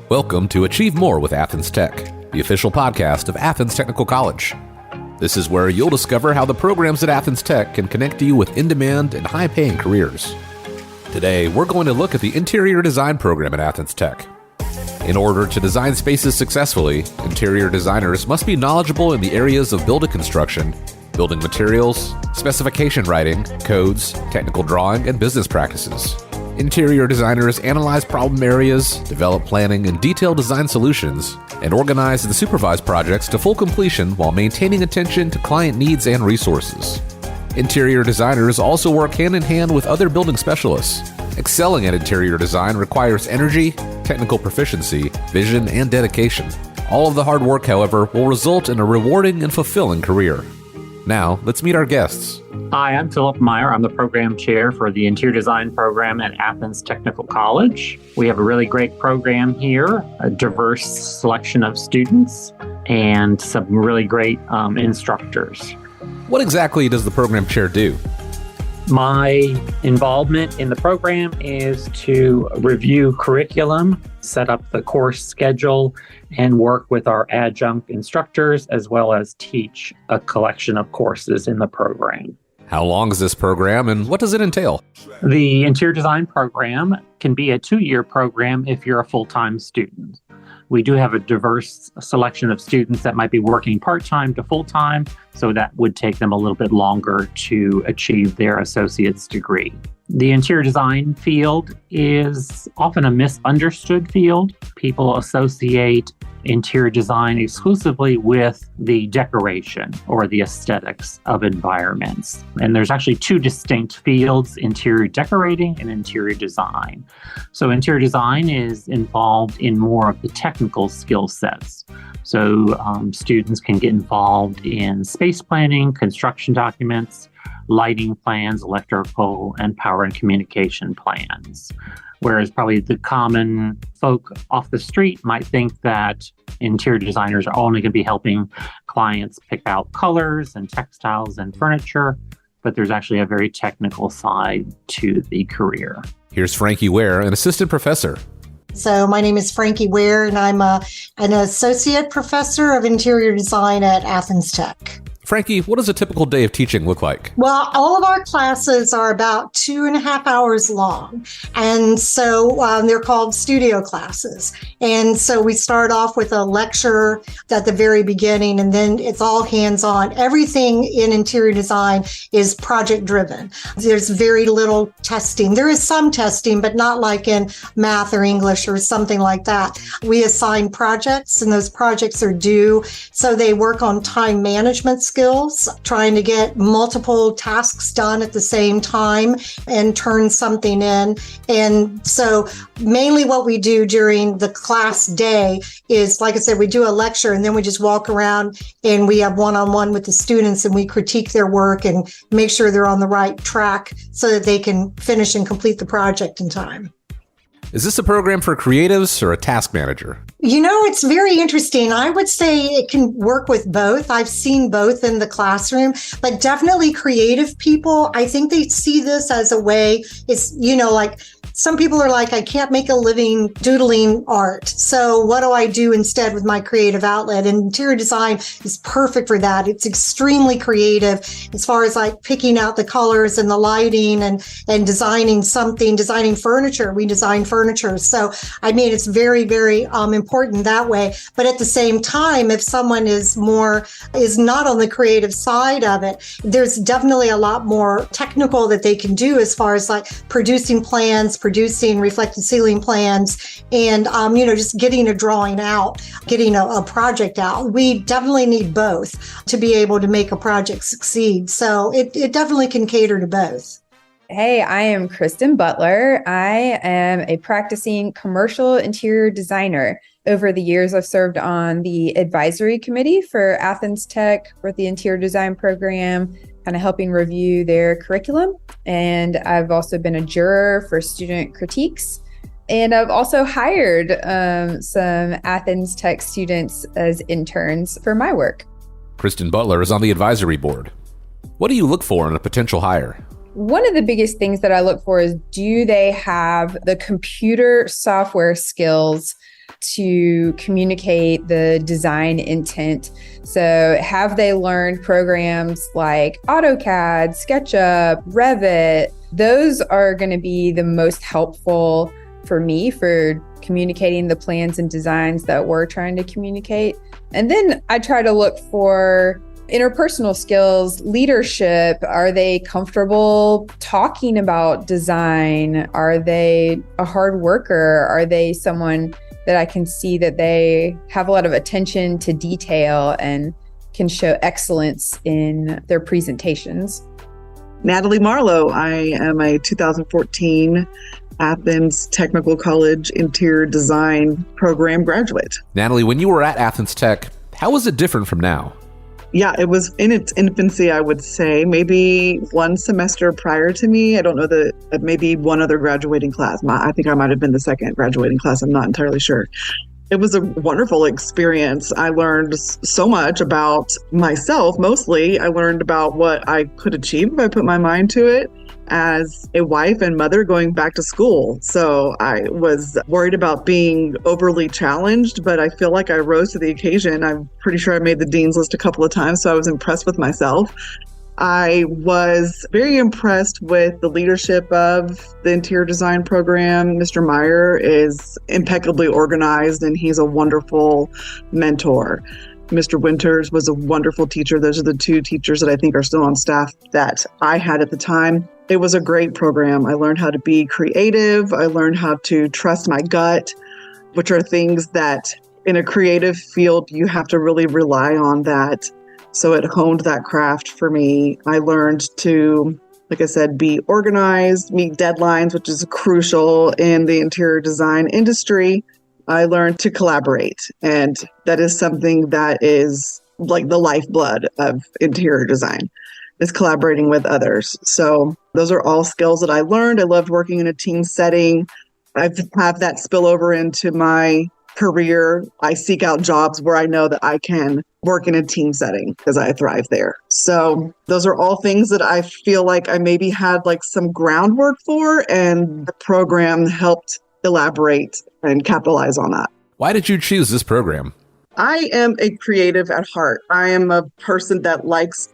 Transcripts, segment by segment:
Welcome to Achieve More with Athens Tech, the official podcast of Athens Technical College. This is where you'll discover how the programs at Athens Tech can connect you with in-demand and high-paying careers. Today, we're going to look at the interior design program at Athens Tech. In order to design spaces successfully, interior designers must be knowledgeable in the areas of building construction, building materials, specification writing, codes, technical drawing, and business practices. Interior designers analyze problem areas, develop planning and detailed design solutions, and organize and supervise projects to full completion while maintaining attention to client needs and resources. Interior designers also work hand-in-hand with other building specialists. Excelling at interior design requires energy, technical proficiency, vision, and dedication. All of the hard work, however, will result in a rewarding and fulfilling career. Now, let's meet our guests. Hi, I'm Philip Meyer. I'm the program chair for the interior design program at Athens Technical College. We have a really great program here, a diverse selection of students, and some really great instructors. What exactly does the program chair do? My involvement in the program is to review curriculum, set up the course schedule, and work with our adjunct instructors, as well as teach a collection of courses in the program. How long is this program and what does it entail? The interior design program can be a 2-year program if you're a full-time student. We do have a diverse selection of students that might be working part-time to full-time, so that would take them a little bit longer to achieve their associate's degree. The interior design field is often a misunderstood field. People associate interior design exclusively with the decoration or the aesthetics of environments. And there's actually 2 distinct fields, interior decorating and interior design. So interior design is involved in more of the technical skill sets. So students can get involved in space planning, construction documents, lighting plans, electrical and power and communication plans. Whereas probably the common folk off the street might think that interior designers are only going to be helping clients pick out colors and textiles and furniture, but there's actually a very technical side to the career. Here's Frankie Ware, an assistant professor. So my name is Frankie Ware, and I'm an associate professor of interior design at Athens Tech. Frankie, what does a typical day of teaching look like? Well, all of our classes are about 2.5 hours long. And so they're called studio classes. And so we start off with a lecture at the very beginning, and then it's all hands-on. Everything in interior design is project driven. There's very little testing. There is some testing, but not like in math or English or something like that. We assign projects, and those projects are due. So they work on time management skills, trying to get multiple tasks done at the same time and turn something in. And so mainly what we do during the class day is, like I said, we do a lecture and then we just walk around and we have one-on-one with the students and we critique their work and make sure they're on the right track so that they can finish and complete the project in time. Is this a program for creatives or a task manager? You know, it's very interesting. I would say it can work with both. I've seen both in the classroom, but definitely creative people, I think they see this as a way. It's, like some people are like, I can't make a living doodling art. So what do I do instead with my creative outlet? And interior design is perfect for that. It's extremely creative as far as like picking out the colors and the lighting and designing something, designing furniture. We design furniture. So, it's very, very important that way. But at the same time, if someone is not on the creative side of it, there's definitely a lot more technical that they can do as far as like producing plans, producing reflected ceiling plans, and, just getting a drawing out, getting a project out. We definitely need both to be able to make a project succeed. So it definitely can cater to both. Hey, I am Kristen Butler. I am a practicing commercial interior designer. Over the years, I've served on the advisory committee for Athens Tech for the interior design program, kind of helping review their curriculum. And I've also been a juror for student critiques. And I've also hired some Athens Tech students as interns for my work. Kristen Butler is on the advisory board. What do you look for in a potential hire? One of the biggest things that I look for is, do they have the computer software skills to communicate the design intent. So have they learned programs like AutoCAD, SketchUp, Revit? Those are going to be the most helpful for me for communicating the plans and designs that we're trying to communicate. And then I try to look for interpersonal skills, leadership. Are they comfortable talking about design? Are they a hard worker? Are they someone that I can see that they have a lot of attention to detail and can show excellence in their presentations? Natalie Marlowe. I am a 2014 Athens Technical College Interior Design Program graduate. Natalie, when you were at Athens Tech, how was it different from now? Yeah, it was in its infancy, I would say. Maybe one semester prior to me. I don't know maybe one other graduating class. I think I might have been the second graduating class. I'm not entirely sure. It was a wonderful experience. I learned so much about myself. Mostly, I learned about what I could achieve if I put my mind to it as a wife and mother going back to school. So I was worried about being overly challenged, but I feel like I rose to the occasion. I'm pretty sure I made the dean's list a couple of times, so I was impressed with myself. I was very impressed with the leadership of the interior design program. Mr. Meyer is impeccably organized and he's a wonderful mentor. Mr. Winters was a wonderful teacher. Those are the two teachers that I think are still on staff that I had at the time. It was a great program. I learned how to be creative. I learned how to trust my gut, which are things that in a creative field, you have to really rely on that. So it honed that craft for me. I learned to, like I said, be organized, meet deadlines, which is crucial in the interior design industry. I learned to collaborate, and that is something that is like the lifeblood of interior design, is collaborating with others. So those are all skills that I learned. I loved working in a team setting. I've had that spill over into my career. I seek out jobs where I know that I can work in a team setting because I thrive there. So those are all things that I feel like I maybe had like some groundwork for, and the program helped elaborate and capitalize on that. Why did you choose this program? I am a creative at heart. I am a person that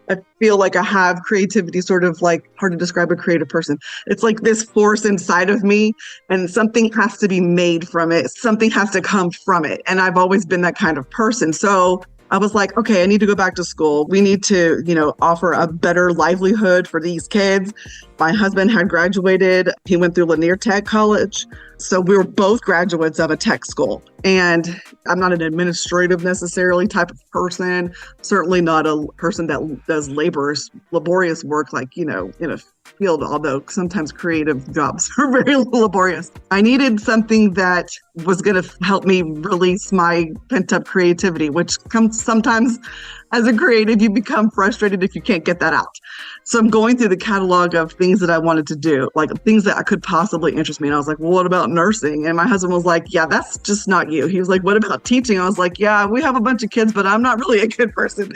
I feel like I have creativity, sort of like, hard to describe a creative person. It's like this force inside of me and something has to be made from it. Something has to come from it. And I've always been that kind of person. So I was like, okay, I need to go back to school. We need to, offer a better livelihood for these kids. My husband had graduated. He went through Lanier Tech College. So we were both graduates of a tech school. And I'm not an administrative necessarily type of person, certainly not a person that does laborious work like, in a field, although sometimes creative jobs are very laborious. I needed something that was going to help me release my pent-up creativity, which comes sometimes as a creative, you become frustrated if you can't get that out. So I'm going through the catalog of things that I wanted to do, like things that could possibly interest me. And I was like, well, what about nursing? And my husband was like, yeah, that's just not you. He was like, what about teaching? I was like, yeah, we have a bunch of kids, but I'm not really a good person.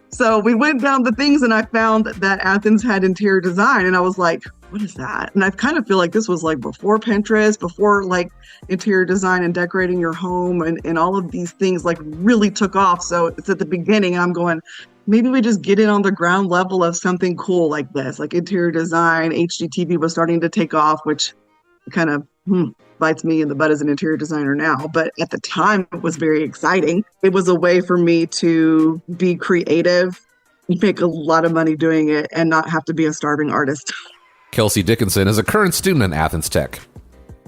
So we went down the things and I found that Athens had interior design. And I was like, what is that? And I kind of feel like this was like before Pinterest, before like interior design and decorating your home and all of these things like really took off. So it's at the beginning and I'm going, maybe we just get in on the ground level of something cool like this, like interior design. HGTV was starting to take off, which kind of bites me in the butt as an interior designer now. But at the time, it was very exciting. It was a way for me to be creative, make a lot of money doing it, and not have to be a starving artist. Kelsey Dickinson is a current student at Athens Tech.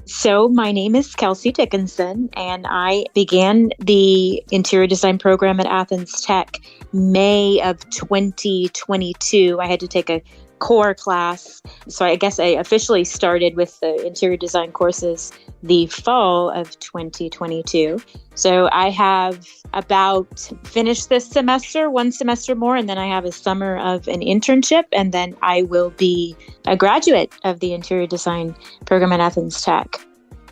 So my name is Kelsey Dickinson, and I began the interior design program at Athens Tech May of 2022. I had to take a core class. So I guess I officially started with the interior design courses the fall of 2022. So I have about finished this semester, one semester more, and then I have a summer of an internship, and then I will be a graduate of the interior design program at Athens Tech.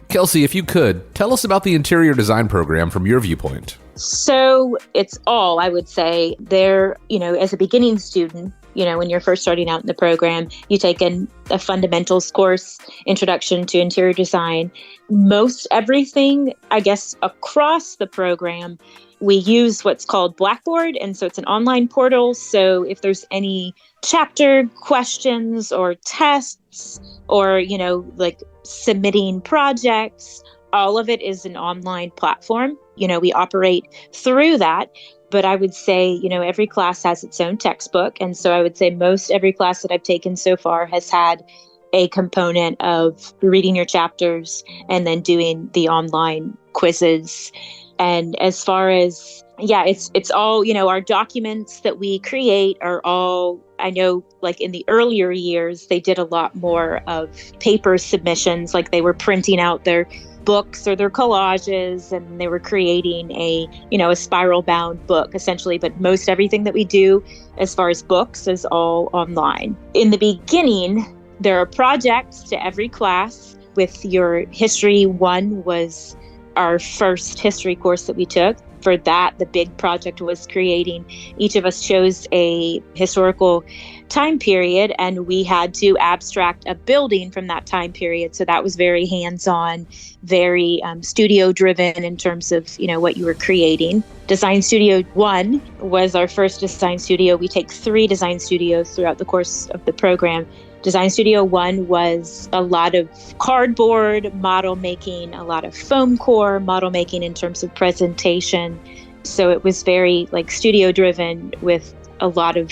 Kelsey, if you could, tell us about the interior design program from your viewpoint. So it's all, I would say, there, as a beginning student, when you're first starting out in the program, you take a fundamentals course, Introduction to Interior Design. Most everything, I guess, across the program, we use what's called Blackboard. And so it's an online portal. So if there's any chapter questions or tests or, like submitting projects, all of it is an online platform. We operate through that. But I would say, every class has its own textbook. And so I would say most every class that I've taken so far has had a component of reading your chapters and then doing the online quizzes. And as far as, it's all, our documents that we create are all, I know, like in the earlier years, they did a lot more of paper submissions, like they were printing out their books or their collages, and they were creating a spiral bound book essentially. But most everything that we do as far as books is all online. In the beginning, there are projects to every class. With your History 1 was our first history course that we took. For that, the big project was creating, each of us chose a historical time period, and we had to abstract a building from that time period. So that was very hands-on, very studio driven in terms of, what you were creating. Design Studio 1 was our first design studio. We take 3 design studios throughout the course of the program. Design Studio 1 was a lot of cardboard model making, a lot of foam core model making in terms of presentation. So it was very studio driven with a lot of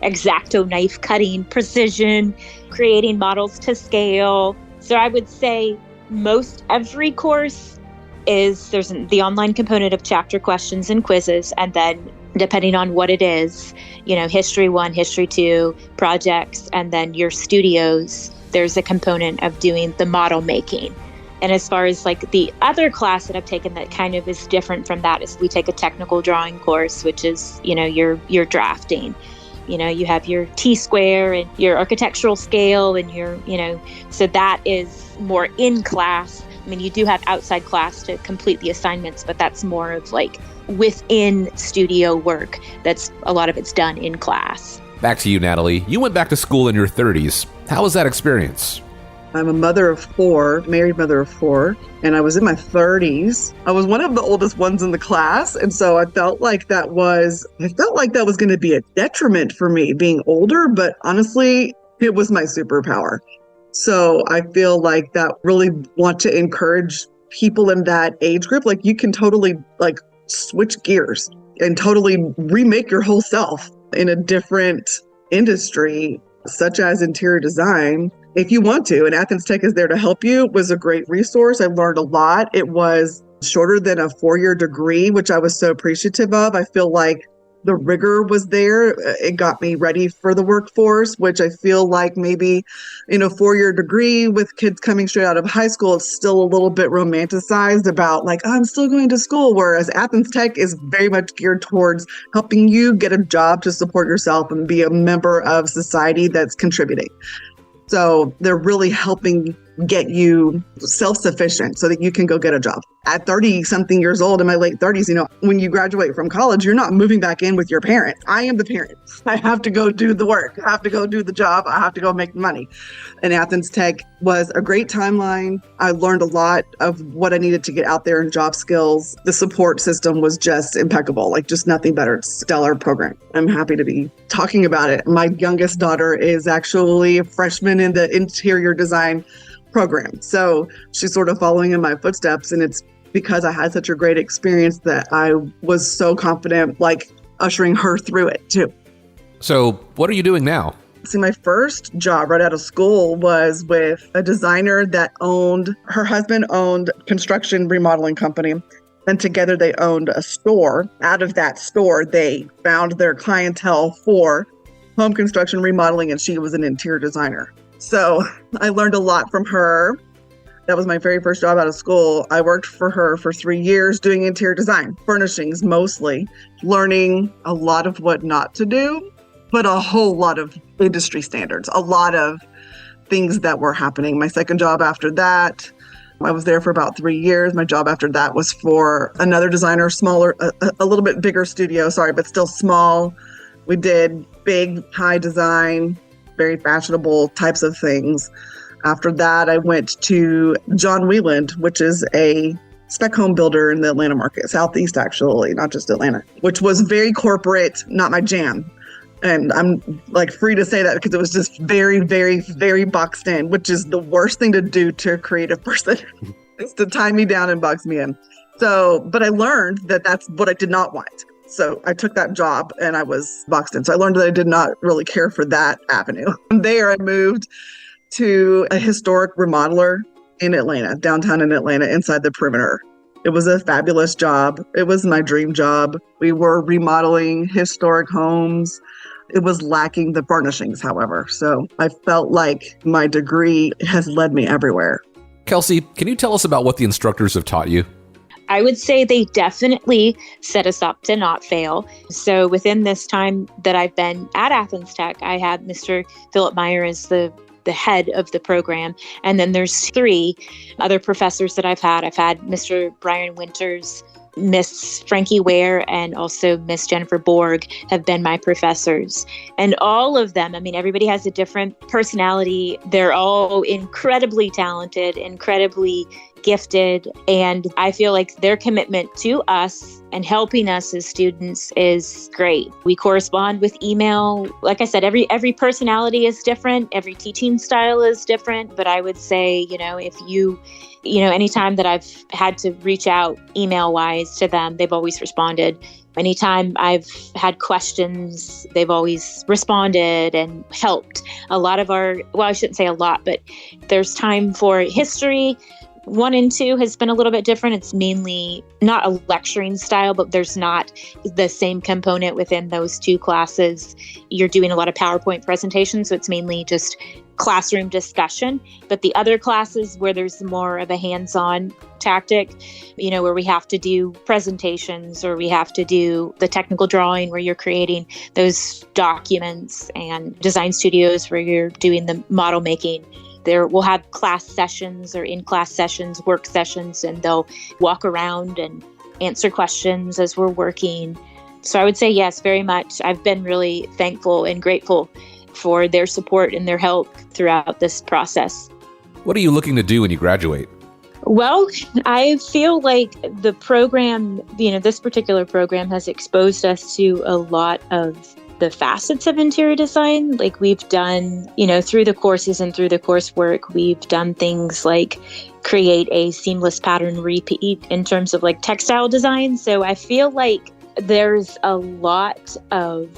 X-Acto knife cutting, precision, creating models to scale. So I would say most every course there's the online component of chapter questions and quizzes, and then depending on what it is, History 1, History 2, projects, and then your studios, there's a component of doing the model making. And as far as the other class that I've taken that kind of is different from that is we take a technical drawing course, which is, your drafting. You have your T-square and your architectural scale and your, so that is more in class. I mean, you do have outside class to complete the assignments, but that's more of within studio work. That's a lot of it's done in class. Back to you, Natalie. You went back to school in your 30s. How was that experience? I'm a mother of 4, married mother of 4, and I was in my 30s. I was one of the oldest ones in the class, and so I felt like that was going to be a detriment for me being older, but honestly, it was my superpower. So I feel like that really want to encourage people in that age group. You can totally switch gears and totally remake your whole self in a different industry, such as interior design, if you want to. And Athens Tech is there to help you. It was a great resource. I learned a lot. It was shorter than a 4-year degree, which I was so appreciative of. I feel like the rigor was there. It got me ready for the workforce, which I feel like maybe, 4-year degree with kids coming straight out of high school, it's still a little bit romanticized about I'm still going to school. Whereas Athens Tech is very much geared towards helping you get a job to support yourself and be a member of society that's contributing. So they're really helping get you self-sufficient so that you can go get a job. At 30-something years old, in my late 30s, when you graduate from college, you're not moving back in with your parents. I am the parent. I have to go do the work. I have to go do the job. I have to go make money. And Athens Tech was a great timeline. I learned a lot of what I needed to get out there in job skills. The support system was just impeccable, just nothing better. It's a stellar program. I'm happy to be talking about it. My youngest daughter is actually a freshman in the interior design program. So she's sort of following in my footsteps, and it's because I had such a great experience that I was so confident, ushering her through it too. So what are you doing now? See, my first job right out of school was with a designer that her husband owned a construction remodeling company, and together they owned a store. Out of that store, they found their clientele for home construction remodeling, and she was an interior designer. So I learned a lot from her. That was my very first job out of school. I worked for her for 3 years doing interior design, furnishings mostly, learning a lot of what not to do, but a whole lot of industry standards, a lot of things that were happening. My second job after that, I was there for about 3 years. My job after that was for another designer, smaller, a little bit bigger studio, but still small. We did big, high design, very fashionable types of things. After that, I went to John Wieland, which is a spec home builder in the Atlanta market, Southeast actually, not just Atlanta, which was very corporate, not my jam. And I'm like free to say that because it was just very, very, very boxed in, which is the worst thing to do to a creative person is to tie me down and box me in. So, but I learned that that's what I did not want. So I took that job and I was boxed in. So I learned that I did not really care for that avenue. From there, I moved to a historic remodeler in Atlanta, downtown in Atlanta, inside the perimeter. It was a fabulous job. It was my dream job. We were remodeling historic homes. It was lacking the furnishings, however. So I felt like my degree has led me everywhere. Kelsey, can you tell us about what the instructors have taught you? I would say they definitely set us up to not fail. So within this time that I've been at Athens Tech, I had Mr. Philip Meyer as the head of the program. And then there's 3 other professors that I've had. I've had Mr. Brian Winters, Miss Frankie Ware, and also Miss Jennifer Borg have been my professors. And all of them, I mean, everybody has a different personality. They're all incredibly talented, incredibly gifted. And I feel like their commitment to us and helping us as students is great. We correspond with email. Like I said, every personality is different. Every teaching style is different. But I would say, if you anytime that I've had to reach out email wise to them, they've always responded. Anytime I've had questions, they've always responded and helped. A lot of I shouldn't say a lot, but there's time for history. 1 and 2 has been a little bit different. It's mainly not a lecturing style, but there's not the same component within those 2 classes. You're doing a lot of PowerPoint presentations, so it's mainly just classroom discussion. But the other classes where there's more of a hands-on tactic, where we have to do presentations or we have to do the technical drawing where you're creating those documents, and design studios where you're doing the model making. We'll have class sessions or in-class sessions, work sessions, and they'll walk around and answer questions as we're working. So I would say yes, very much. I've been really thankful and grateful for their support and their help throughout this process. What are you looking to do when you graduate? Well, I feel like the program, this particular program has exposed us to a lot of the facets of interior design. Like we've done, through the courses and through the coursework, we've done things like create a seamless pattern repeat in terms of like textile design. So I feel like there's a lot of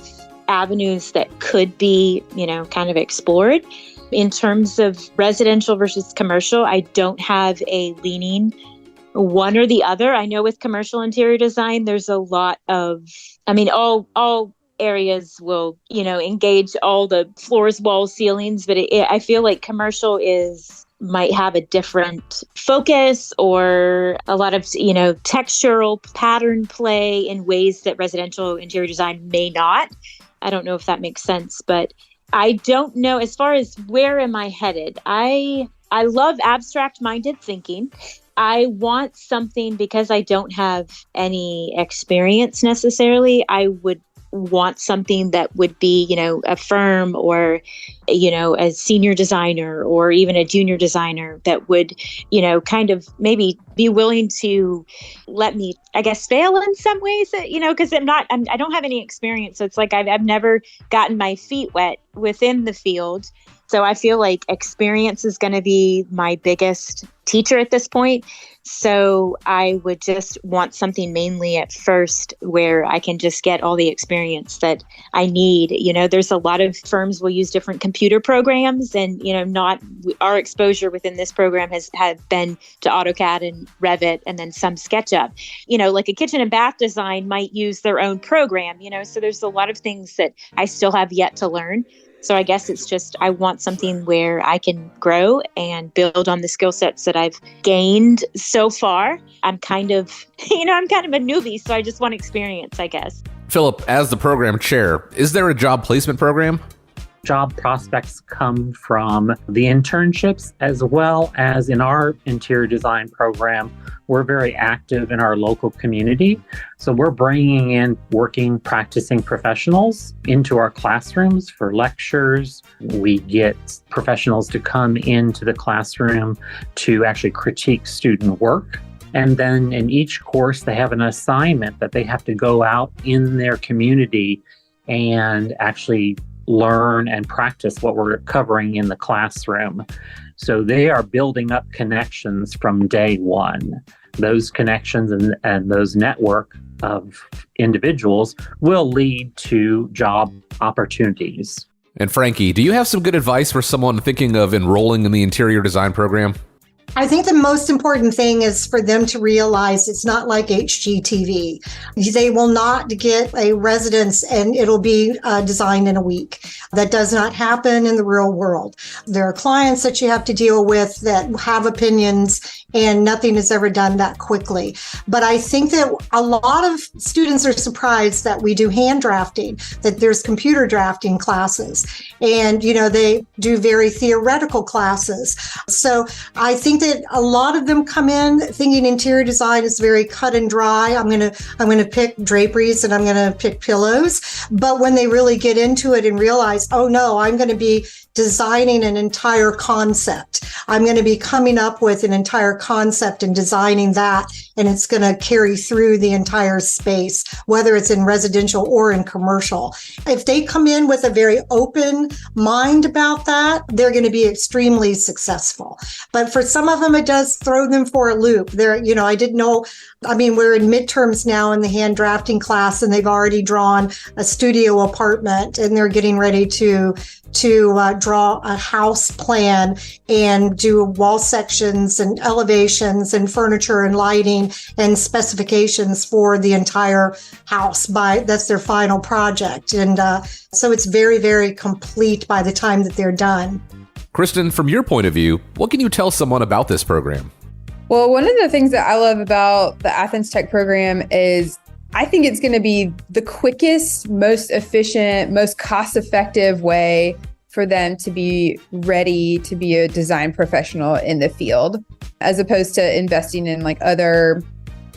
avenues that could be, kind of explored. In terms of residential versus commercial, I don't have a leaning one or the other. I know with commercial interior design, there's a lot of, all areas will, engage all the floors, walls, ceilings, but I feel like commercial might have a different focus or a lot of, textural pattern play in ways that residential interior design may not. I don't know if that makes sense, but I don't know as far as where am I headed. I love abstract-minded thinking. I want something, because I don't have any experience necessarily, I would want something that would be, a firm or, a senior designer or even a junior designer that would, kind of maybe be willing to let me, I guess, fail in some ways, because I don't have any experience. So it's like I've never gotten my feet wet within the field. So I feel like experience is going to be my biggest teacher at this point. So I would just want something mainly at first where I can just get all the experience that I need. There's a lot of firms will use different computer programs, and, not our exposure within this program has been to AutoCAD and Revit and then some SketchUp. Like a kitchen and bath design might use their own program, so there's a lot of things that I still have yet to learn. So I guess it's just, I want something where I can grow and build on the skill sets that I've gained so far. I'm kind of a newbie, so I just want experience, I guess. Philip, as the program chair, is there a job placement program? job prospects come from the internships, as well as in our interior design program. We're very active in our local community. So we're bringing in working, practicing professionals into our classrooms for lectures. We get professionals to come into the classroom to actually critique student work. And then in each course, they have an assignment that they have to go out in their community and actually learn and practice what we're covering in the classroom. So they are building up connections from day one. Those connections and those network of individuals will lead to job opportunities. And Frankie, do you have some good advice for someone thinking of enrolling in the interior design program? I think the most important thing is for them to realize it's not like HGTV. They will not get a residence and it'll be designed in a week. That does not happen in the real world. There are clients that you have to deal with that have opinions, and nothing is ever done that quickly. But I think that a lot of students are surprised that we do hand drafting, that there's computer drafting classes, and they do very theoretical classes. So I think that a lot of them come in thinking interior design is very cut and dry. I'm going to pick draperies and I'm going to pick pillows. But when they really get into it and realize, oh no, I'm going to be designing an entire concept. I'm going to be coming up with an entire concept and designing that, and it's going to carry through the entire space, whether it's in residential or in commercial. If they come in with a very open mind about that, they're going to be extremely successful. But for some of them, it does throw them for a loop. I didn't know. We're in midterms now in the hand drafting class, and they've already drawn a studio apartment, and they're getting ready to draw a house plan and do wall sections and elevations and furniture and lighting and specifications for the entire house. That's their final project. And so it's very, very complete by the time that they're done. Kristen, from your point of view, what can you tell someone about this program? Well, one of the things that I love about the Athens Tech program is I think it's going to be the quickest, most efficient, most cost-effective way for them to be ready to be a design professional in the field, as opposed to investing in like other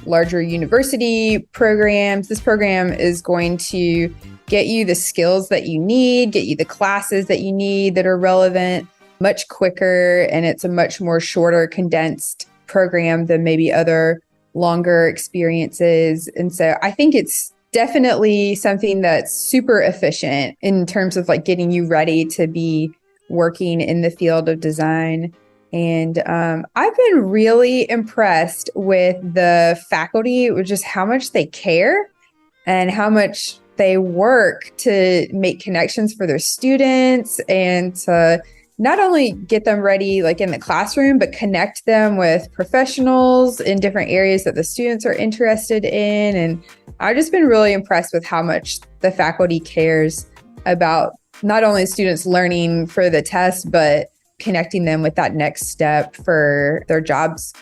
larger university programs. This program is going to get you the skills that you need, get you the classes that you need that are relevant much quicker, and it's a much more shorter, condensed program than maybe other longer experiences. And so I think it's definitely something that's super efficient in terms of like getting you ready to be working in the field of design. And I've been really impressed with the faculty, with just how much they care and how much they work to make connections for their students and to not only get them ready like in the classroom, but connect them with professionals in different areas that the students are interested in. And I've just been really impressed with how much the faculty cares about not only students learning for the test, but connecting them with that next step for their jobs.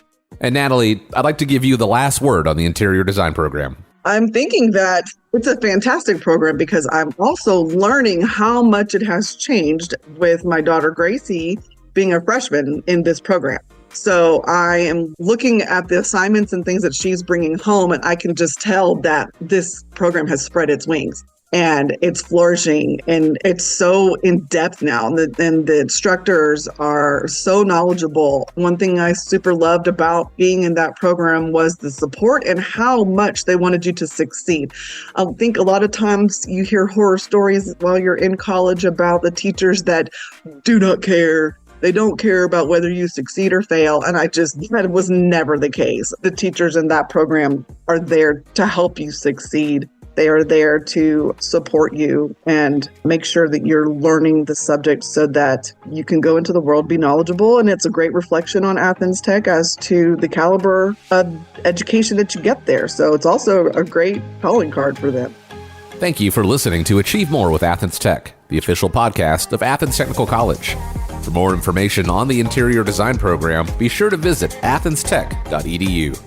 And Natalie, I'd like to give you the last word on the interior design program. I'm thinking that it's a fantastic program because I'm also learning how much it has changed with my daughter Gracie being a freshman in this program. So I am looking at the assignments and things that she's bringing home, and I can just tell that this program has spread its wings and it's flourishing, and it's so in depth now. And the instructors are so knowledgeable. One thing I super loved about being in that program was the support and how much they wanted you to succeed. I think a lot of times you hear horror stories while you're in college about the teachers that do not care. They don't care about whether you succeed or fail. And that was never the case. The teachers in that program are there to help you succeed. They are there to support you and make sure that you're learning the subject so that you can go into the world, be knowledgeable. And it's a great reflection on Athens Tech as to the caliber of education that you get there. So it's also a great calling card for them. Thank you for listening to Achieve More with Athens Tech, the official podcast of Athens Technical College. For more information on the interior design program, be sure to visit athenstech.edu.